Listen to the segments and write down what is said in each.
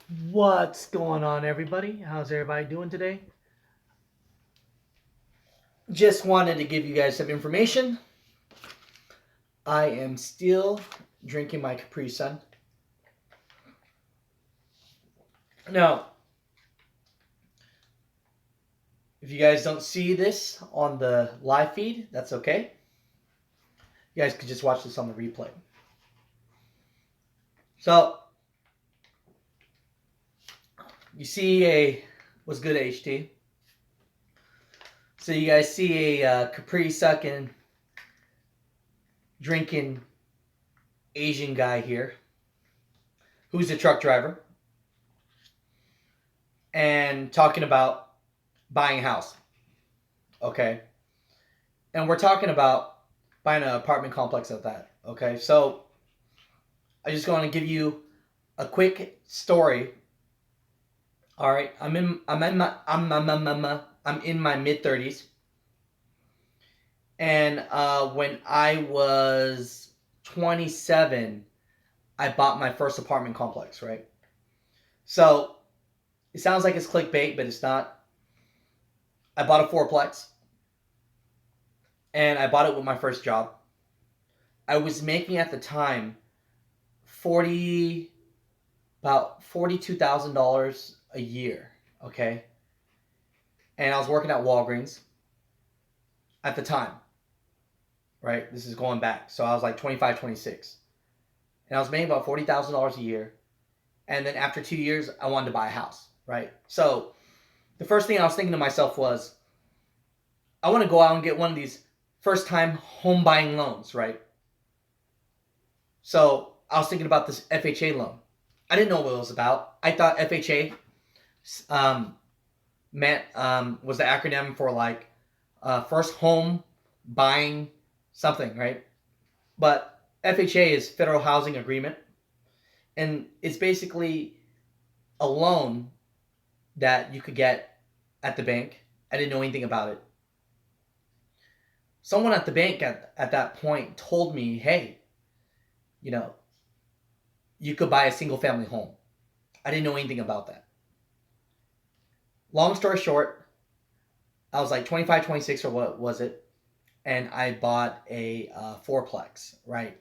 What's going on, everybody? How's everybody doing today? Just wanted to give you guys some information. I am still drinking my Capri Sun. Now, if you guys don't see this on the live feed, that's okay. You guys could just watch this on the replay. So, you see what's good, HT? So you guys see a Capri sucking, drinking Asian guy here, who's a truck driver, and talking about buying a house. Okay. And we're talking about buying an apartment complex at that. Okay. So I just want to give you a quick story. All right. I'm in my mid-30s. And when I was 27, I bought my first apartment complex, right? So it sounds like it's clickbait, but it's not. I bought a fourplex, and I bought it with my first job. I was making at the time 40 about $42,000 a year, okay? And I was working at Walgreens at the time, right? This is going back. So I was like 25, 26. And I was making about $40,000 a year. And then after 2 years, I wanted to buy a house, right? So the first thing I was thinking to myself was, I want to go out and get one of these first time home buying loans, right? So I was thinking about this FHA loan. I didn't know what it was about. I thought FHA meant was the acronym for like first home buying something, right? But FHA is Federal Housing Agreement, and it's basically a loan that you could get at the bank. I didn't know anything about it. Someone at the bank at that point told me, hey, you know, you could buy a single family home. I didn't know anything about that. Long story short, I was like 25, 26, or what was it? And I bought a fourplex, right?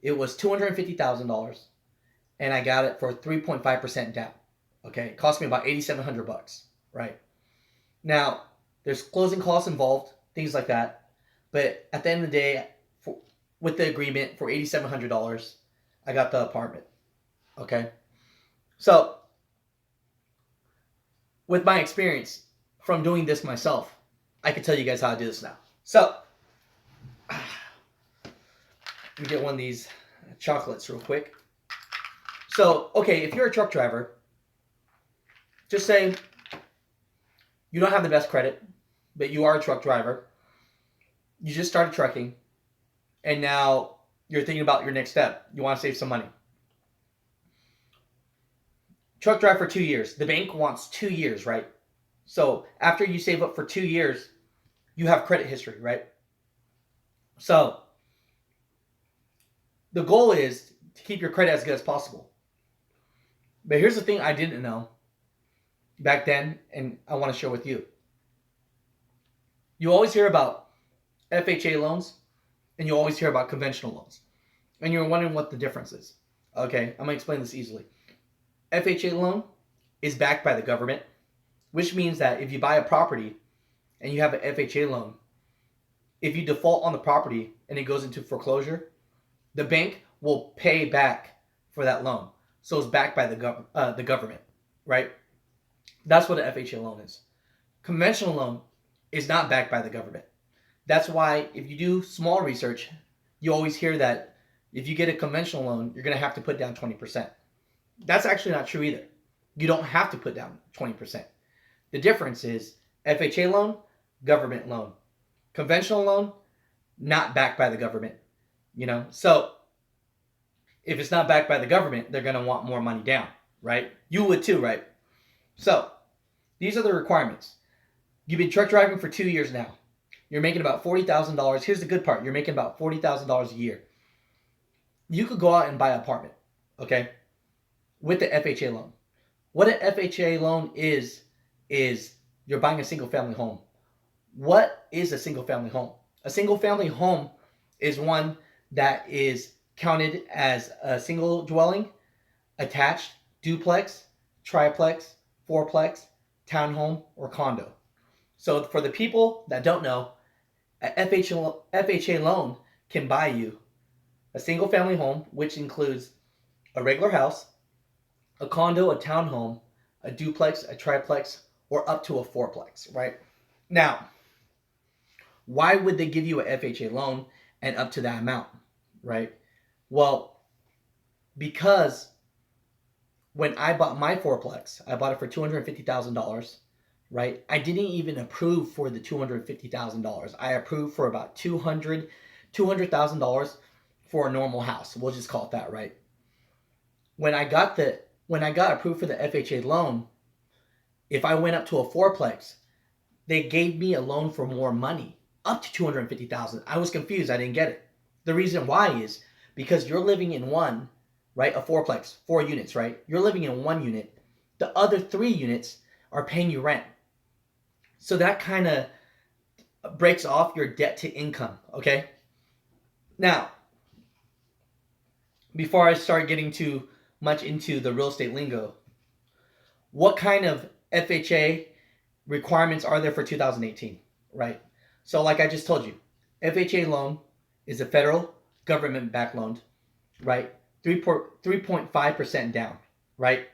It was $250,000, and I got it for 3.5% down. Okay, it cost me about $8,700, right? Now, there's closing costs involved, things like that. But at the end of the day, with the agreement for $8,700, I got the apartment. Okay, so with my experience from doing this myself, I can tell you guys how to do this now. So, let me get one of these chocolates real quick. So, okay, if you're a truck driver, just say you don't have the best credit, but you are a truck driver. You just started trucking, and now you're thinking about your next step. You want to save some money. Truck drive for 2 years. The bank wants 2 years, right? So after you save up for 2 years, you have credit history, right? So the goal is to keep your credit as good as possible. But here's the thing I didn't know back then, and I want to share with you. You always hear about FHA loans, and you always hear about conventional loans. And you're wondering what the difference is. Okay, I'm going to explain this easily. FHA loan is backed by the government, which means that if you buy a property and you have an FHA loan, if you default on the property and it goes into foreclosure, the bank will pay back for that loan. So it's backed by the government, right? That's what an FHA loan is. Conventional loan is not backed by the government. That's why if you do small research, you always hear that if you get a conventional loan, you're going to have to put down 20%. That's actually not true either. You don't have to put down 20%. The difference is FHA loan, government loan. Conventional loan, not backed by the government. So if it's not backed by the government, they're going to want more money down, right? You would too, right? So these are the requirements. You've been truck driving for 2 years now. You're making about $40,000. Here's the good part. You're making about $40,000 a year. You could go out and buy an apartment, okay, with the FHA loan. What an FHA loan is you're buying a single family home. What is a single family home? A single family home is one that is counted as a single dwelling, attached, duplex, triplex, fourplex, townhome, or condo. So for the people that don't know, a FHA loan can buy you a single family home, which includes a regular house, a condo, a townhome, a duplex, a triplex, or up to a fourplex, right? Now, why would they give you a FHA loan and up to that amount, right? Well, because when I bought my fourplex, I bought it for $250,000, right? I didn't even approve for the $250,000. I approved for about $200,000 for a normal house. We'll just call it that, right? When I got approved for the FHA loan, if I went up to a fourplex, they gave me a loan for more money, up to $250,000. I was confused. I didn't get it. The reason why is because you're living in one, right? A fourplex, 4 units, right? You're living in one unit. The other 3 units are paying you rent. So that kind of breaks off your debt to income, okay? Now, before I start getting too much into the real estate lingo, what kind of FHA requirements are there for 2018, right? So like I just told you, FHA loan is a federal government-backed loan, right? 3.5% down, right?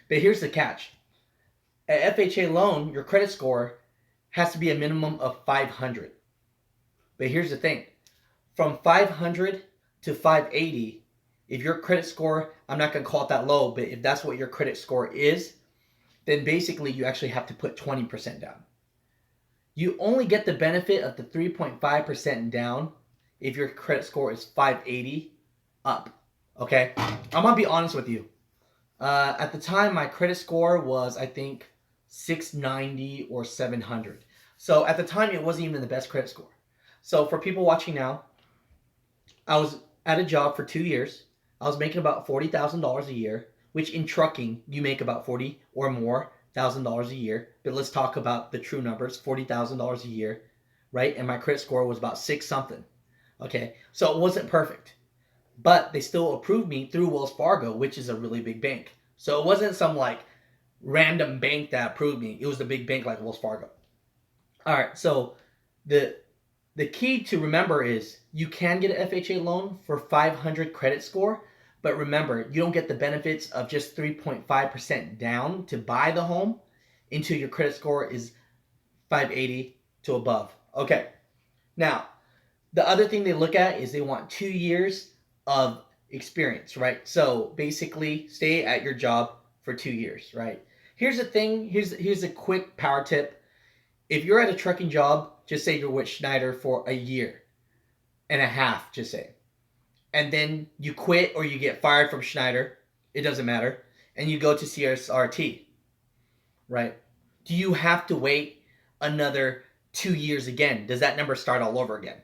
But here's the catch. An FHA loan, your credit score has to be a minimum of 500. But here's the thing. From 500 to 580, if your credit score, I'm not going to call it that low, but if that's what your credit score is, then basically you actually have to put 20% down. You only get the benefit of the 3.5% down if your credit score is 580 up. Okay? I'm going to be honest with you. At the time, my credit score was, I think, 690 or 700. So at the time, it wasn't even the best credit score. So for people watching now, I was at a job for 2 years. I was making about $40,000 a year, which in trucking, you make about $40 or more $1,000 a year. But let's talk about the true numbers, $40,000 a year, right? And my credit score was about 6 something. Okay, so it wasn't perfect. But they still approved me through Wells Fargo, which is a really big bank. So it wasn't some like random bank that approved me. It was the big bank like Wells Fargo. All right, so the key to remember is you can get an FHA loan for 500 credit score, but remember, you don't get the benefits of just 3.5% down to buy the home until your credit score is 580 to above. Okay, now the other thing they look at is they want 2 years of experience, right? So basically, stay at your job for 2 years, right? Here's the thing. Here's a quick power tip. If you're at a trucking job, just say you're with Schneider for a year and a half, just say, and then you quit or you get fired from Schneider, it doesn't matter, and you go to CSRT, right? Do you have to wait another 2 years again? Does that number start all over again?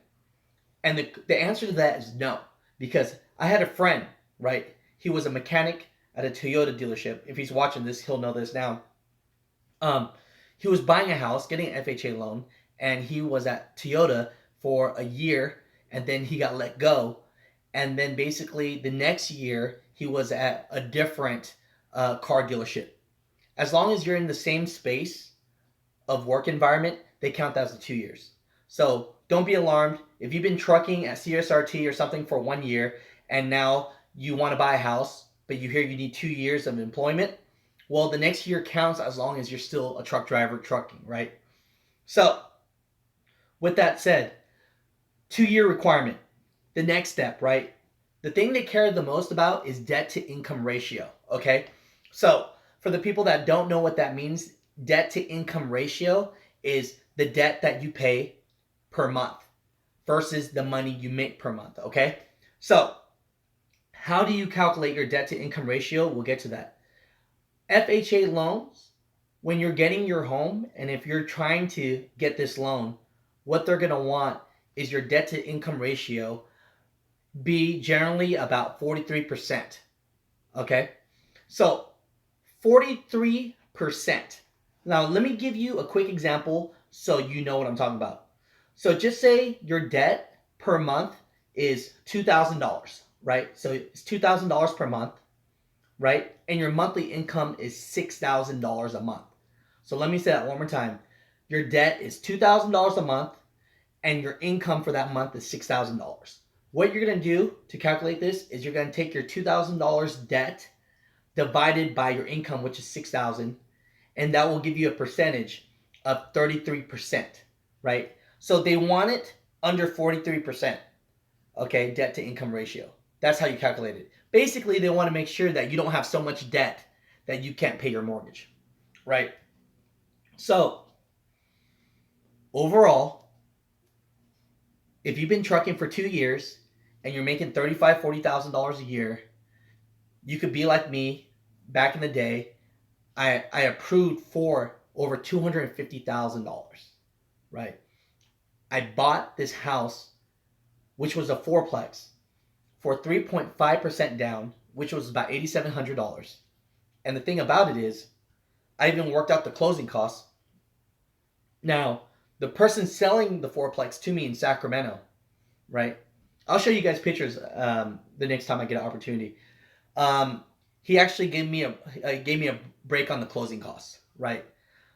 And the answer to that is no, because I had a friend, right? He was a mechanic at a Toyota dealership. If he's watching this, he'll know this now. He was buying a house, getting an FHA loan, and he was at Toyota for a year, and then he got let go. And then basically the next year, he was at a different car dealership. As long as you're in the same space of work environment, they count that as the 2 years. So don't be alarmed. If you've been trucking at CSRT or something for 1 year, and now you want to buy a house, but you hear you need 2 years of employment, well, the next year counts as long as you're still a truck driver trucking, right? So, with that said, 2-year requirement. The next step, right? The thing they care the most about is debt to income ratio, okay? So, for the people that don't know what that means, debt to income ratio is the debt that you pay per month versus the money you make per month, okay? So, how do you calculate your debt to income ratio? We'll get to that. FHA loans, when you're getting your home, and if you're trying to get this loan, what they're going to want is your debt to income ratio be generally about 43%. Okay? So 43%. Now, let me give you a quick example so you know what I'm talking about. So just say your debt per month is $2,000, right? So it's $2,000 per month, right? And your monthly income is $6,000 a month. So let me say that one more time. Your debt is $2,000 a month, and your income for that month is $6,000. What you're going to do to calculate this is you're going to take your $2,000 debt divided by your income, which is $6,000, and that will give you a percentage of 33%, right? So they want it under 43%, okay, debt to income ratio. That's how you calculate it. Basically, they want to make sure that you don't have so much debt that you can't pay your mortgage, right? So, overall, if you've been trucking for 2 years and you're making $35,000, $40,000 a year, you could be like me back in the day. I approved for over $250,000, right? I bought this house, which was a fourplex, for 3.5% down, which was about $8,700. And the thing about it is, I even worked out the closing costs. Now, the person selling the fourplex to me in Sacramento, right? I'll show you guys pictures the next time I get an opportunity. He actually gave me a break on the closing costs, right?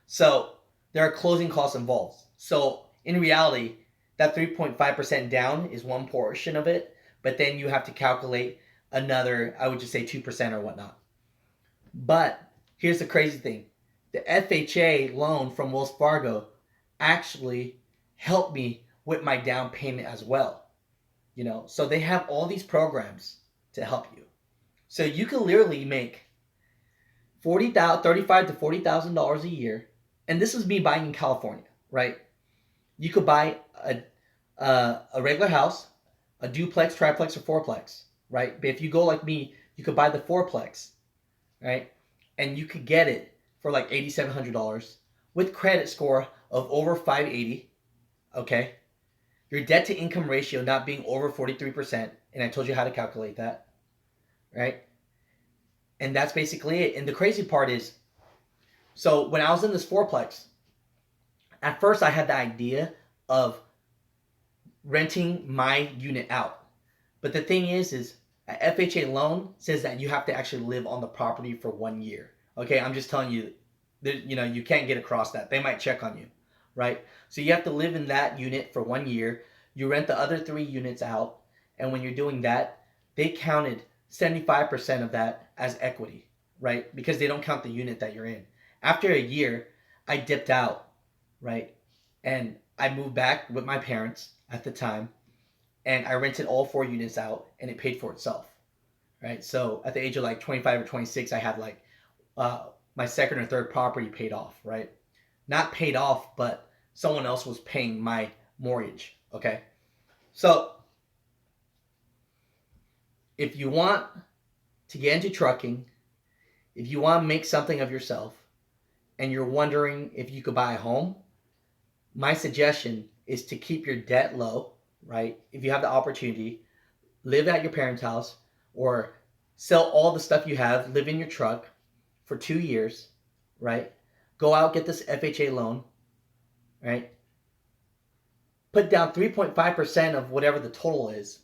So there are closing costs involved. So in reality, that 3.5% down is one portion of it, but then you have to calculate another, I would just say 2% or whatnot. But here's the crazy thing. The FHA loan from Wells Fargo actually helped me with my down payment as well. You know, so they have all these programs to help you. So you can literally make $35,000 to $40,000 a year, and this is me buying in California, right? You could buy a regular house, a duplex, triplex, or fourplex, right? But if you go like me, you could buy the fourplex, right? And you could get it for like $8,700 with credit score of over 580, okay? Your debt to income ratio not being over 43%, and I told you how to calculate that, right? And that's basically it. And the crazy part is, so when I was in this fourplex, at first I had the idea of renting my unit out. But the thing is an FHA loan says that you have to actually live on the property for 1 year. Okay, I'm just telling you, you can't get across that. They might check on you, right? So you have to live in that unit for 1 year. You rent the other 3 units out. And when you're doing that, they counted 75% of that as equity, right? Because they don't count the unit that you're in. After a year, I dipped out, right? And I moved back with my parents at the time, and I rented all 4 units out, and it paid for itself, right? So at the age of like 25 or 26, I had like my second or third property paid off, right? Not paid off, but someone else was paying my mortgage, okay? So if you want to get into trucking, if you want to make something of yourself, and you're wondering if you could buy a home, my suggestion is to keep your debt low, right? If you have the opportunity, live at your parents' house, or sell all the stuff you have, live in your truck for 2 years, right? Go out, get this FHA loan, right? Put down 3.5% of whatever the total is,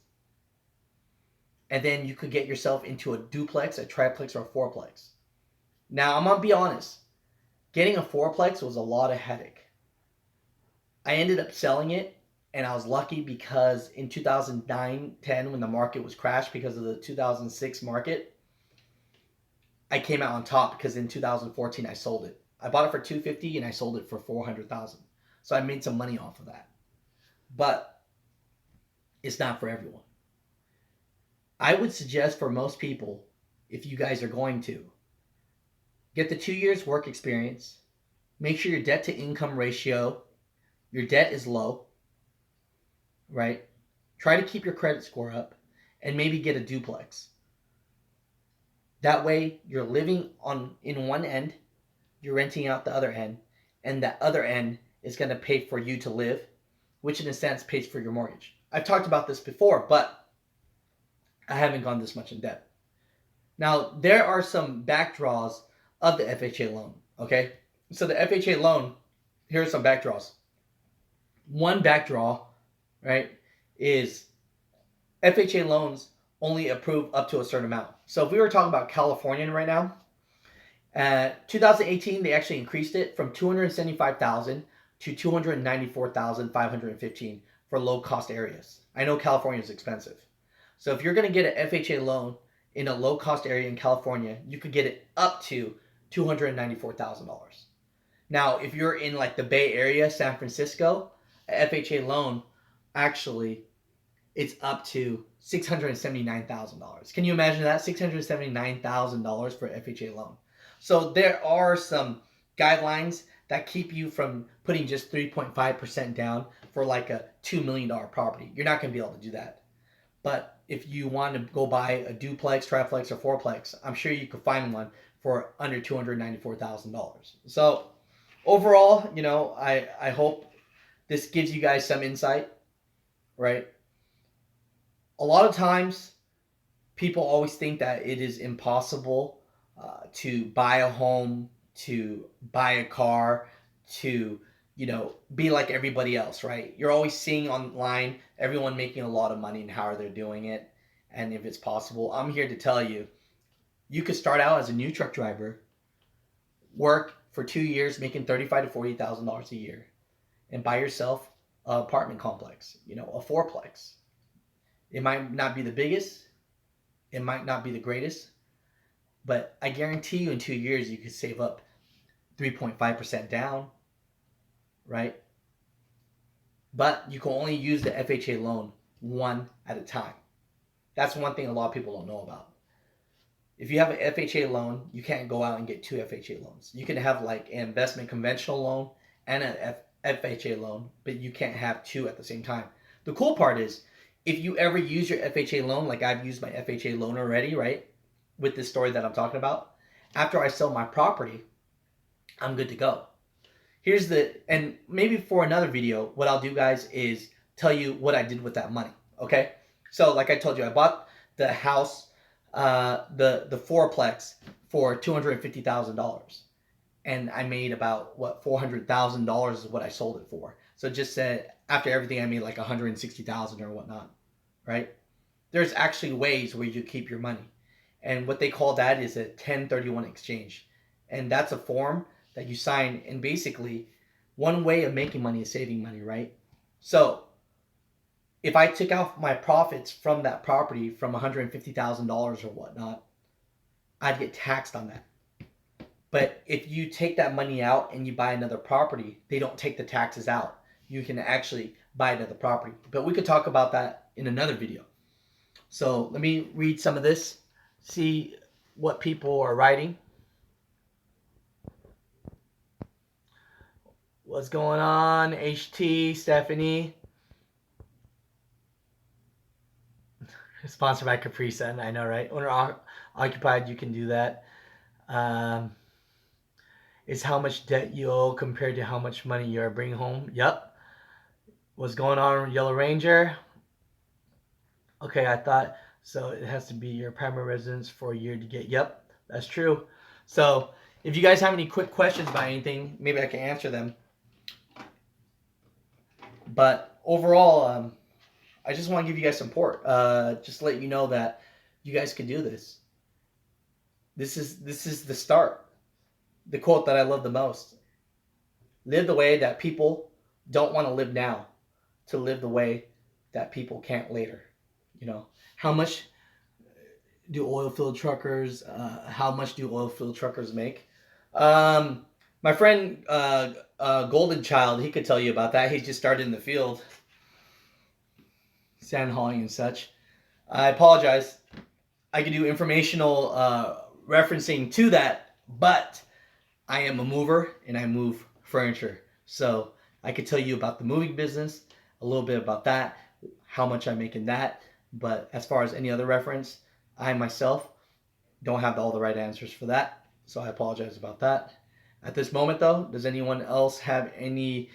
and then you could get yourself into a duplex, a triplex, or a fourplex. Now, I'm going to be honest. Getting a fourplex was a lot of headache. I ended up selling it, and I was lucky because in 2009-10, when the market was crashed because of the 2006 market, I came out on top because in 2014 I sold it. I bought it for $250 and I sold it for $400,000. So I made some money off of that. But it's not for everyone. I would suggest for most people, if you guys are going to, get the 2 years work experience, make sure your debt to income ratio, your debt is low, right? Try to keep your credit score up, and maybe get a duplex. That way you're living in one end, you're renting out the other end, and that other end is going to pay for you to live, which in a sense pays for your mortgage. I've talked about this before, but I haven't gone this much in depth. Now, there are some backdraws of the FHA loan. Okay, so the FHA loan, here are some backdraws. One backdraw, right, is FHA loans only approve up to a certain amount. So if we were talking about California right now, 2018 they actually increased it from 275,000 to 294,515 for low cost areas. I know California is expensive. So if you're going to get an FHA loan in a low cost area in California, you could get it up to $294,000. Now, if you're in like the Bay Area, San Francisco, a FHA loan actually it's up to $679,000. Can you imagine that? $679,000 for FHA loan. So there are some guidelines that keep you from putting just 3.5% down for like a $2 million property. You're not going to be able to do that. But if you want to go buy a duplex, triplex, or fourplex, I'm sure you could find one for under $294,000. So overall, I hope this gives you guys some insight, right? A lot of times, people always think that it is impossible to buy a home, to buy a car, to be like everybody else, right? You're always seeing online everyone making a lot of money and how they're doing it, and if it's possible. I'm here to tell you, you could start out as a new truck driver, work for 2 years making $35,000 to $40,000 a year, and buy yourself an apartment complex, a fourplex. It might not be the biggest, it might not be the greatest, but I guarantee you in 2 years you could save up 3.5% down, right? But you can only use the FHA loan one at a time. That's one thing a lot of people don't know about. If you have an FHA loan, you can't go out and get two FHA loans. You can have like an investment conventional loan and an FHA loan, but you can't have two at the same time. The cool part is, if you ever use your FHA loan, like I've used my FHA loan already, right? With this story that I'm talking about, after I sell my property, I'm good to go. And maybe for another video, what I'll do, guys, is tell you what I did with that money, okay? So like I told you, I bought the house, the fourplex for $250,000. And I made about, $400,000 is what I sold it for. So just said, after everything, I made like $160,000 or whatnot, right? There's actually ways where you keep your money. And what they call that is a 1031 exchange. And that's a form that you sign. And basically, one way of making money is saving money, right? So if I took out my profits from that property from $150,000 or whatnot, I'd get taxed on that. But if you take that money out and you buy another property, they don't take the taxes out. You can actually buy another property. But we could talk about that in another video. So let me read some of this, see what people are writing. What's going on? HT, Stephanie. Sponsored by Capri Sun, I know, right? Owner occupied, you can do that. Is how much debt you owe compared to how much money you're bringing home. Yep. What's going on, Yellow Ranger? Okay, I thought so. It has to be your primary residence for a year to get. Yep, that's true. So if you guys have any quick questions about anything, maybe I can answer them. But overall, I just want to give you guys support. Just to let you know that you guys can do this. This is the start. The quote that I love the most: live the way that people don't want to live now, to live the way that people can't later. How much do oil field truckers make? My friend Golden Child, he could tell you about that. He's just started in the field, sand hauling and such. I apologize. I could do informational referencing to that, but I am a mover and I move furniture. So I could tell you about the moving business, a little bit about that, how much I make in that. But as far as any other reference, I myself don't have all the right answers for that. So I apologize about that. At this moment, though, does anyone else have any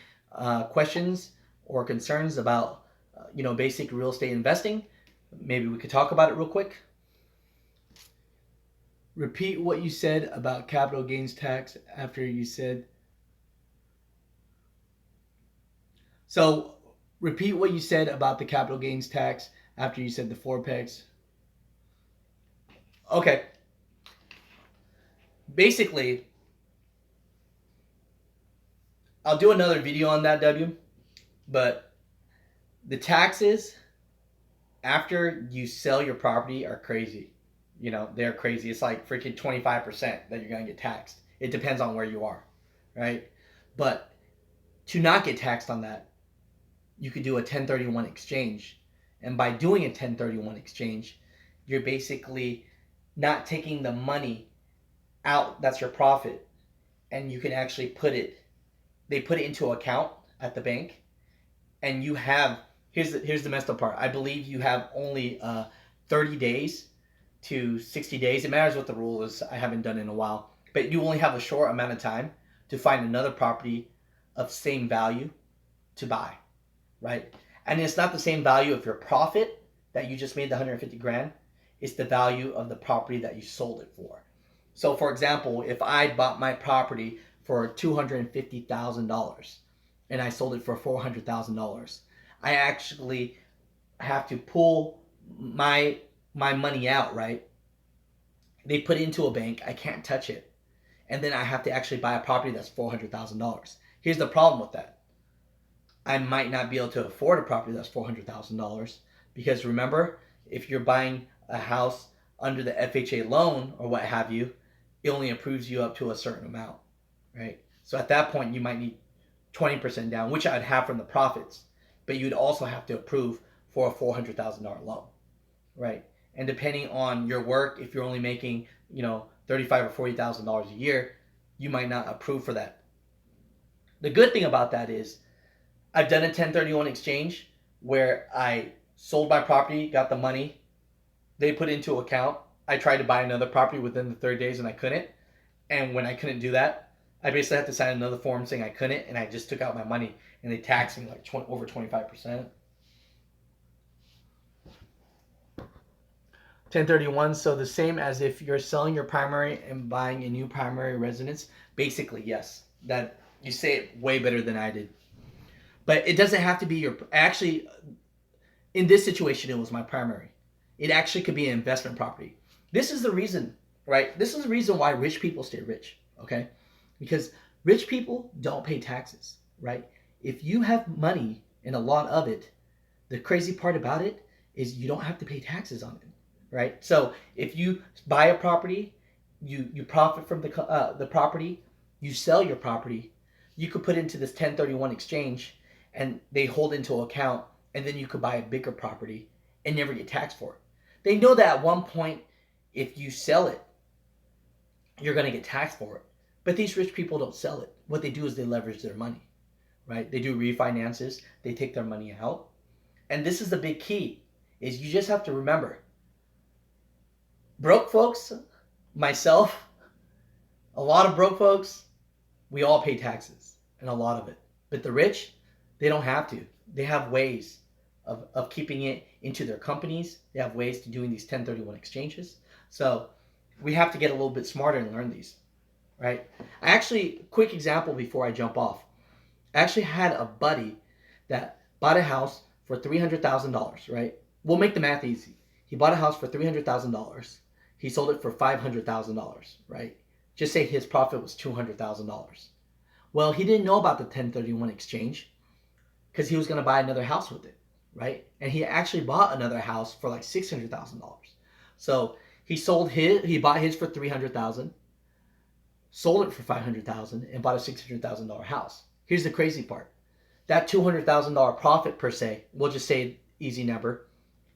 questions or concerns about basic real estate investing? Maybe we could talk about it real quick. Repeat what you said about capital gains tax after you said. So, repeat what you said about the capital gains tax after you said the fourplex. Okay. Basically, I'll do another video on that, W. But the taxes after you sell your property are crazy. You know, they're crazy. It's like freaking 25% that you're going to get taxed. It depends on where you are, right? But to not get taxed on that, you could do a 1031 exchange. And by doing a 1031 exchange, you're basically not taking the money out, that's your profit, and you can actually they put it into an account at the bank, and you have, here's the messed up part. I believe you have only 30 days to 60 days. It matters what the rule is. I haven't done it in a while. But you only have a short amount of time to find another property of same value to buy, right? And it's not the same value of your profit that you just made the 150 grand. It's the value of the property that you sold it for. So for example, if I bought my property for $250,000 and I sold it for $400,000, I actually have to pull my money out, right? They put it into a bank. I can't touch it. And then I have to actually buy a property that's $400,000. Here's the problem with that. I might not be able to afford a property that's $400,000 because remember, if you're buying a house under the FHA loan or what have you, it only approves you up to a certain amount, right? So at that point, you might need 20% down, which I'd have from the profits, but you'd also have to approve for a $400,000 loan, right? And depending on your work, if you're only making, $35,000 or $40,000 a year, you might not approve for that. The good thing about that is I've done a 1031 exchange where I sold my property, got the money, they put it into account. I tried to buy another property within the 30 days and I couldn't. And when I couldn't do that, I basically had to sign another form saying I couldn't, and I just took out my money and they taxed me like over 25%. 1031, so the same as if you're selling your primary and buying a new primary residence. Basically, yes. That you say it way better than I did. But it doesn't have to be actually, in this situation, it was my primary. It actually could be an investment property. This is the reason, right? This is the reason why rich people stay rich, okay? Because rich people don't pay taxes, right? If you have money and a lot of it, the crazy part about it is you don't have to pay taxes on it, right? So if you buy a property, you profit from the property, you sell your property, you could put into this 1031 exchange and they hold into account, and then you could buy a bigger property and never get taxed for it. They know that at one point, if you sell it, you're going to get taxed for it. But these rich people don't sell it. What they do is they leverage their money, right? They do refinances. They take their money out. And this is the big key, is you just have to remember, broke folks, myself, a lot of broke folks, we all pay taxes, and a lot of it. But the rich, they don't have to. They have ways of keeping it into their companies. They have ways to doing these 1031 exchanges. So we have to get a little bit smarter and learn these, right? I actually, quick example before I jump off. I actually had a buddy that bought a house for $300,000, right? We'll make the math easy. He bought a house for $300,000. He sold it for $500,000, right? Just say his profit was $200,000. Well, he didn't know about the 1031 exchange because he was going to buy another house with it, right? And he actually bought another house for like $600,000. So he bought his for $300,000, sold it for $500,000, and bought a $600,000 house. Here's the crazy part. That $200,000 profit per se, we'll just say easy number,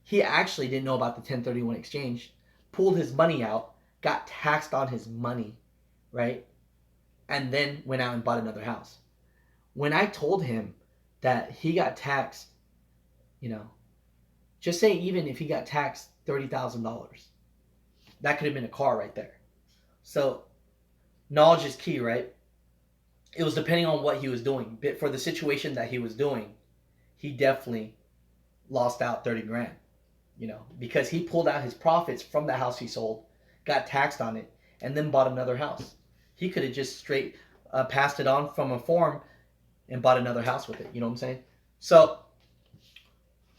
he actually didn't know about the 1031 exchange, pulled his money out, got taxed on his money, right? And then went out and bought another house. When I told him that he got taxed, just say even if he got taxed $30,000, that could have been a car right there. So knowledge is key, right? It was depending on what he was doing. But for the situation that he was doing, he definitely lost out 30 grand, because he pulled out his profits from the house he sold got taxed on it, and then bought another house. He could have just straight passed it on from a form and bought another house with it. You know what I'm saying? So,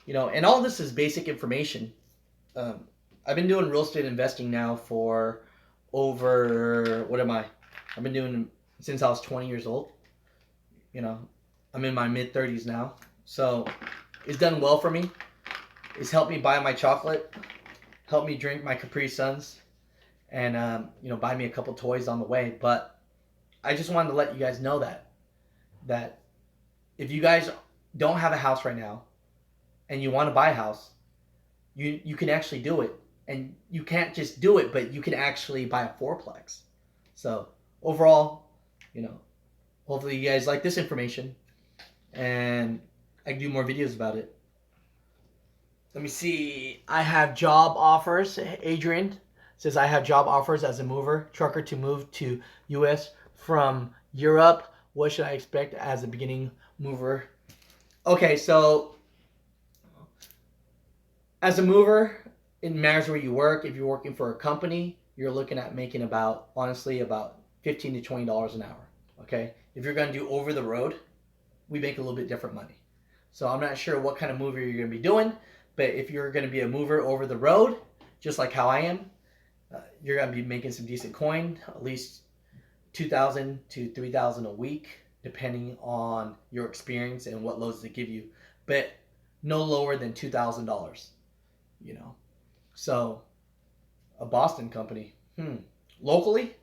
and all this is basic information. Um, I've been doing real estate investing now for over, what am I? I've been doing since I was 20 years old. I'm in my mid 30s now. So it's done well for me. It's helped me buy my chocolate, helped me drink my Capri Suns, and buy me a couple toys on the way. But I just wanted to let you guys know that if you guys don't have a house right now and you want to buy a house, you can actually do it. And you can't just do it, but you can actually buy a fourplex. So overall, hopefully you guys like this information, and I can do more videos about it. Let me see. I have job offers. Adrian says I have job offers as a mover trucker to move to U.S. from Europe. What should I expect as a beginning mover? Okay, so as a mover, it matters where you work. If you're working for a company, you're looking at making about $15 to $20 an hour. Okay, if you're going to do over the road, we make a little bit different money. So I'm not sure what kind of mover you're going to be doing, but if you're going to be a mover over the road, just like how I am, you're going to be making some decent coin, at least $2,000 to $3,000 a week, depending on your experience and what loads they give you, but no lower than $2,000. So a Boston company, locally,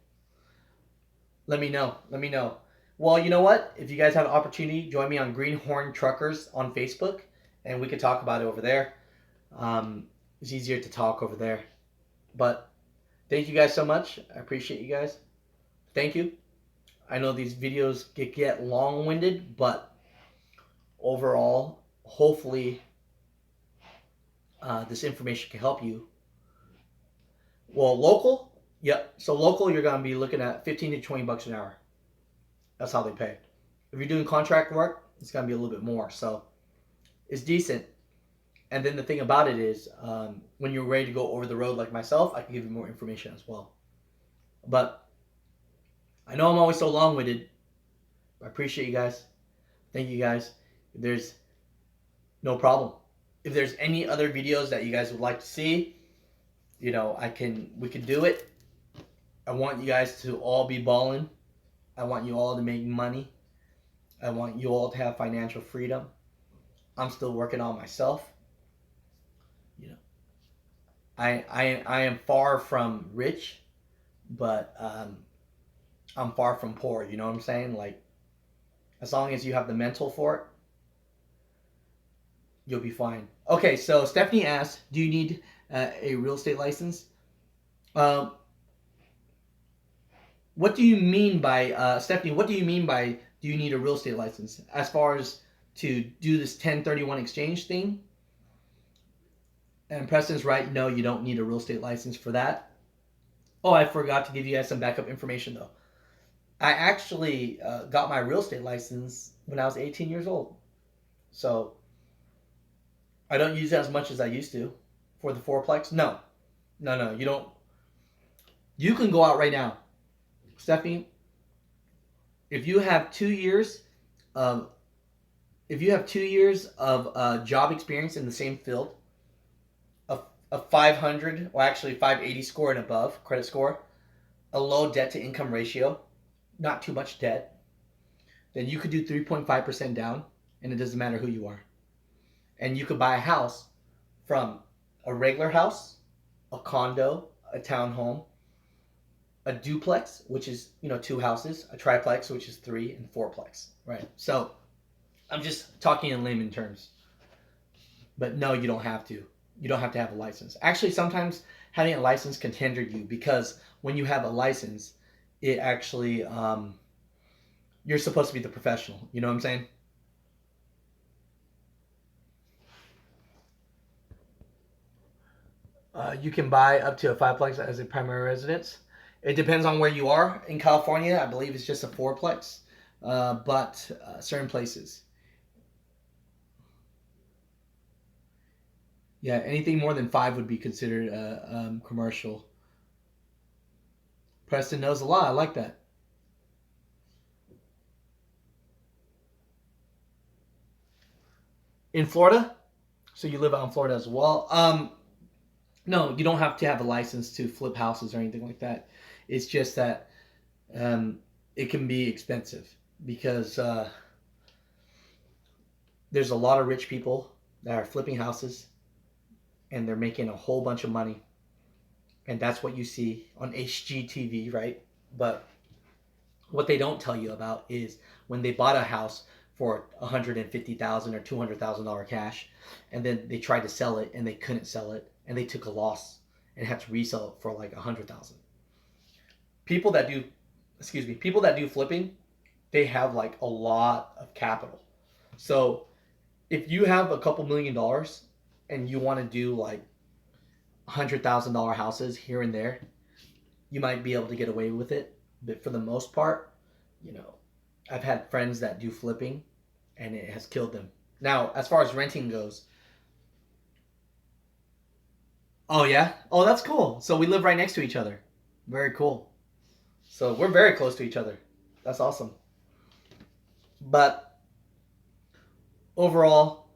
let me know. Well, you know what? If you guys have an opportunity, join me on Greenhorn Truckers on Facebook, and we could talk about it over there. It's easier to talk over there. But thank you guys so much. I appreciate you guys. Thank you. I know these videos get long-winded, but overall, hopefully, this information can help you. Well, local, yep. So local, you're gonna be looking at $15 to $20 an hour. That's how they pay. If you're doing contract work, it's gonna be a little bit more. So it's decent. And then the thing about it is, when you're ready to go over the road like myself, I can give you more information as well. But I know I'm always so long-winded. I appreciate you guys. Thank you guys. If there's no problem. If there's any other videos that you guys would like to see, we can do it. I want you guys to all be balling. I want you all to make money. I want you all to have financial freedom. I'm still working on myself. I am far from rich, but I'm far from poor. You know what I'm saying? Like, as long as you have the mental for it, you'll be fine. Okay, so Stephanie asked, do you need a real estate license? What do you mean by, Stephanie, what do you mean by do you need a real estate license? As far as to do this 1031 exchange thing? And Preston's right, no, you don't need a real estate license for that. Oh, I forgot to give you guys some backup information though. I actually got my real estate license when I was 18 years old. So I don't use it as much as I used to for the fourplex. No, you don't. You can go out right now, Stephanie. If you have 2 years of job experience in the same field, a 500 or actually 580 score and above credit score, a low debt to income ratio, not too much debt, then you could do 3.5% down, and it doesn't matter who you are. And you could buy a house from a regular house, a condo, a townhome, a duplex, which is 2 houses, a triplex, which is 3, and fourplex, right? So I'm just talking in layman terms. But no, you don't have to. You don't have to have a license. Actually, sometimes having a license can hinder you, because when you have a license, it actually, you're supposed to be the professional. You know what I'm saying? You can buy up to a fiveplex as a primary residence. It depends on where you are. In California, I believe it's just a fourplex, but certain places. Yeah, anything more than 5 would be considered commercial. Preston knows a lot. I like that. In Florida? So you live out in Florida as well? No, you don't have to have a license to flip houses or anything like that. It's just that it can be expensive because there's a lot of rich people that are flipping houses and they're making a whole bunch of money. And that's what you see on HGTV, right? But what they don't tell you about is when they bought a house for $150,000 or $200,000 cash, and then they tried to sell it and they couldn't sell it, and they took a loss and had to resell it for like $100,000. People that do, people that do flipping, they have like a lot of capital. So if you have a couple $1,000,000 and you want to do like $100,000 houses here and there, you might be able to get away with it. But for the most part, you know, I've had friends that do flipping and it has killed them. Now, as far as renting goes, oh yeah? Oh, that's cool. So we live right next to each other. Very cool. So we're very close to each other. That's awesome. But overall,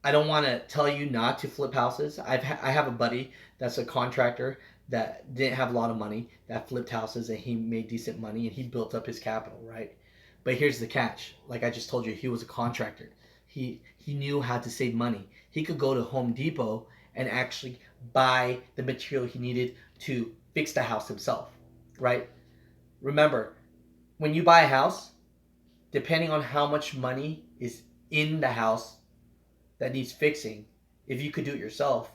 I don't want to tell you not to flip houses. I have a buddy that's a contractor that didn't have a lot of money that flipped houses and he made decent money and he built up his capital, right? But here's the catch. Like I just told you, he was a contractor. He knew how to save money. He could go to Home Depot and actually buy the material he needed to fix the house himself, right? Remember, when you buy a house, depending on how much money is in the house that needs fixing, if you could do it yourself,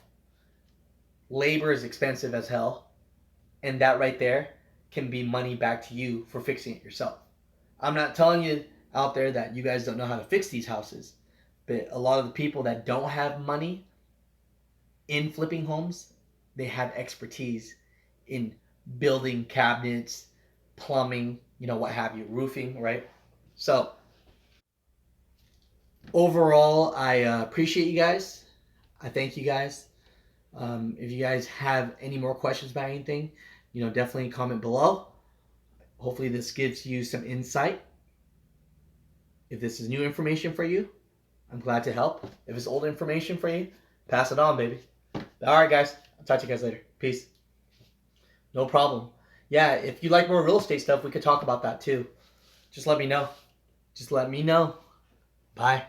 labor is expensive as hell, and that right there can be money back to you for fixing it yourself. I'm not telling you out there that you guys don't know how to fix these houses, but a lot of the people that don't have money in flipping homes, they have expertise in building cabinets, plumbing, what have you, roofing, right? So overall, I appreciate you guys. I thank you guys. If you guys have any more questions about anything, definitely comment below. Hopefully this gives you some insight. If this is new information for you, I'm glad to help. If it's old information for you, pass it on, baby. All right, guys. I'll talk to you guys later. Peace. No problem. Yeah, if you like more real estate stuff, we could talk about that too. Just let me know. Bye.